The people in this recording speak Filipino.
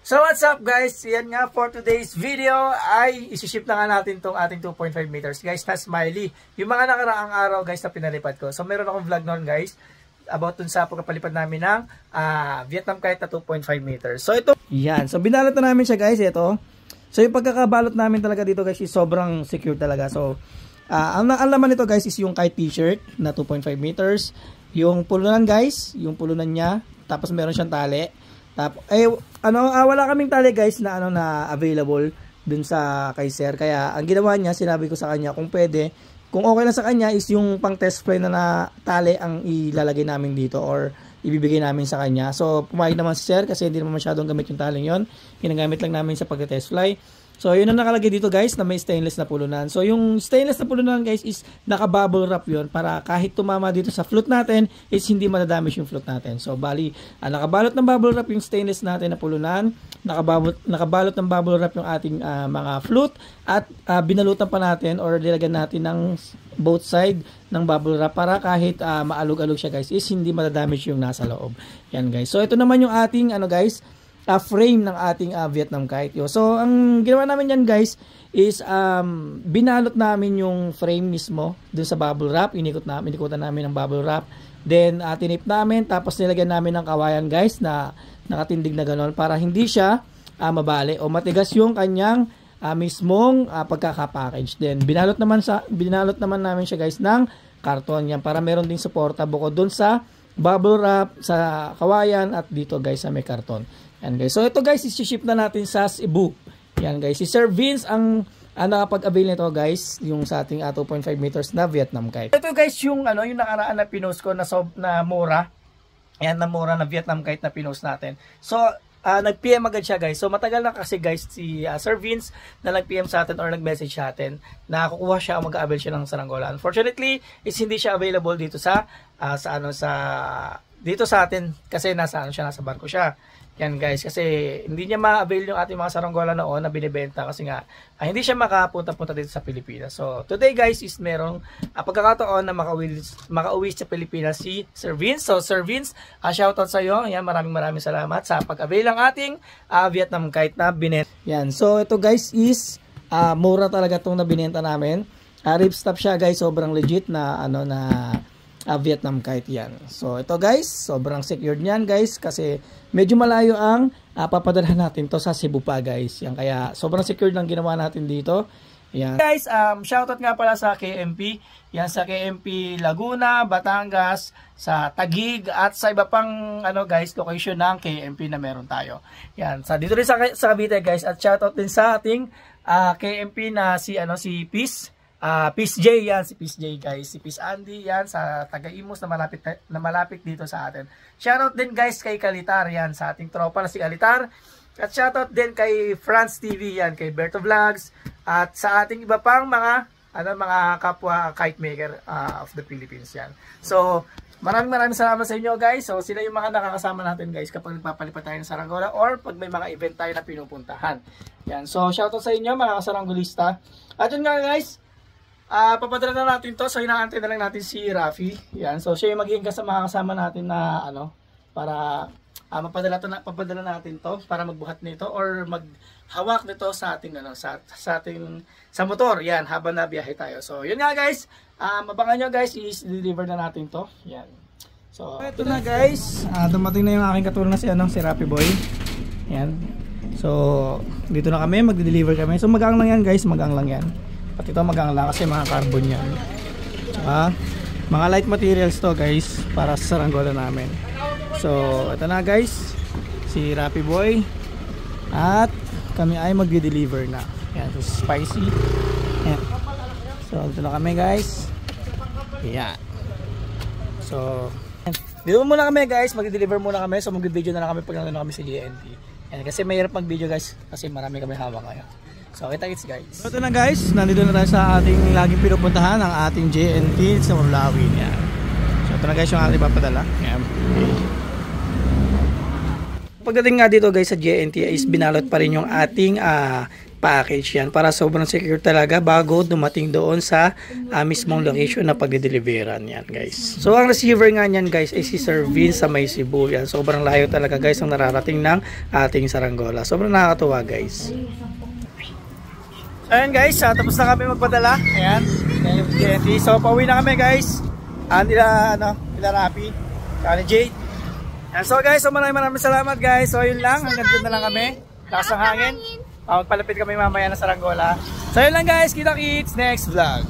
So what's up guys, yan nga for today's video ay isiship na nga natin tong ating 2.5 meters guys na Smiley. Yung mga nakaraang araw guys na pinalipad ko. So meron akong vlog noon guys about dun sa pagpapalipad namin ng Vietnam kite na 2.5 meters. So ito, yan. So binalot na namin siya guys, ito. So yung pagkakabalot namin talaga dito guys is sobrang secure talaga. So ang laman nito guys is yung kite t-shirt na 2.5 meters. Yung pulunan guys, yung pulunan niya. Tapos meron siyang tali. Tapos, wala kaming tali guys na na available dun sa kay sir. Kaya ang ginawa niya, sinabi ko sa kanya kung pwede, kung okay lang sa kanya is yung pang test fly na tali ang ilalagay namin dito or ibibigay namin sa kanya. So pumayag naman si sir kasi hindi naman masyadong gamit yung taling yon. Ginagamit lang namin sa pag-test fly. So yun ang nakalagay dito guys na may stainless na pulunan. So yung stainless na pulunan guys is naka-bubble wrap yun para kahit tumama dito sa float natin is hindi madadamage yung float natin. So bali, nakabalot ng bubble wrap yung stainless natin na pulunan. Nakabalot ng bubble wrap yung ating mga float at binalutan pa natin or nilagyan natin ng both side ng bubble wrap para kahit maalog-alog siya guys is hindi madadamage yung nasa loob. Yan guys. So ito naman yung ating guys, frame ng ating Vietnam kite. So ang ginawa namin yan guys is binalot namin yung frame mismo dun sa bubble wrap. Inikutan namin ng bubble wrap. Then tinip namin tapos nilagyan namin ng kawayan guys na nakatindig na gano'n para hindi siya mabali o matigas yung kanyang mismong pagkakapackage. Then binalot naman namin siya guys ng karton yan para meron ding suporta bukod dun sa bubble wrap, sa kawayan at dito guys sa may karton. Yan guys. So ito guys, isi-ship na natin sa Cebu. Yan guys. Si Sir Vince ang nakapag-avail nito guys, yung sa ating 2.5 meters na Vietnam kite. Ito guys yung yung nakaraan na pinost ko na mura. Yan na mura na Vietnam kite na pinost natin. So nag-PM agad siya guys. So matagal na kasi guys si Sir Vince na nag-PM sa atin or nag-message sa atin na kukuha siya o mag-avail siya ng saranggola. Unfortunately, is hindi siya available dito dito sa atin kasi nasa barko siya. Yan guys, kasi hindi niya ma-avail yung ating mga saranggola noon na binibenta kasi nga hindi siya makapunta-punta dito sa Pilipinas. So today guys is merong pagkakataon na makauwi sa Pilipinas si Sir Vince. So Sir Vince, shoutout sa iyo. Yan, maraming salamat sa pag-avail ng ating Vietnam kite na binenta. Yan, so ito guys is mura talaga itong na binenta namin. Ripstop siya guys, sobrang legit na Vietnam kite yan. So ito guys, sobrang secured niyan guys kasi medyo malayo ang papadalhan natin to sa Cebu pa guys. Yan, kaya sobrang secured lang ginawa natin dito. Yan. Guys, shoutout nga pala sa KMP. Yan, sa KMP Laguna, Batangas, sa Taguig at sa iba pang guys, location ng KMP na meron tayo. Yan, dito rin sa Cavite guys, at shoutout din sa ating KMP na si Peace. Peace J yan, si Peace J guys, si Peace Andy yan sa taga-Imus na malapit dito sa atin. Shoutout din guys kay Kalitar yan, sa ating tropa na si Kalitar. At shoutout din kay France TV yan, kay Berto Vlogs at sa ating iba pang mga kapwa kite maker of the Philippines yan. So maraming salamat sa inyo guys. So sila yung mga nakakasama natin guys kapag nagpapalipad tayo ng saranggola or pag may mga event tayo na pinupuntahan. Yan. So shoutout sa inyo mga kasaranggolista. At yun nga guys, papadala na natin to. So inaantay na lang natin si Rafi. Yan. So siya yung magiging mga kasama natin na para papadala natin to para magbuhat nito or maghawak nito sa ating sa motor. Yan, habang nabiyahe tayo. So yun nga guys, mabangan nyo guys, i-deliver na natin to. Yan. So ito na guys, dumating na yung aking katulong na si Rafi Boy. Yan. So dito na kami, mag-deliver kami. So magang lang yan guys, magang lang yan. At ito magang lang kasi mga carbon yan. Tsaka mga light materials to guys para sa saranggola namin. So ito na guys, si Rafi Boy at kami ay mag-deliver na. Yan, so spicy. Yan. So ito na kami guys. Yan. So dito muna kami guys, mag-deliver muna kami. So mag-video na lang kami pag nandun kami sa GNT. Yan, kasi mahirap mag-video guys kasi marami kami hawak kaya. So kita-kits guys. So ito na guys, nandito na tayo sa ating laging pinupuntahan, ang ating JNT sa Urlawin. Yan. So ito na guys yung ating papadala. Yan. Pagdating nga dito guys sa JNT is binalot pa rin yung ating package yan para sobrang secure talaga bago dumating doon sa mismong location na pagdideliveran yan guys. So ang receiver nga niyan guys ay si Sir Vince sa May Cebu yan. Sobrang layo talaga guys ang nararating ng ating saranggola. Sobrang nakakatuwa guys. Ayan guys, tapos na kami magpadala. Ayan, yung TNT. So pauwi na kami guys. Nila Rapi, ni Jade. And so guys, maraming salamat guys. So yun lang, hanggang dun na lang kami. Lakas ng hangin. Magpalapit kami mamaya na saranggola. So yun lang guys, kita-kits next vlog.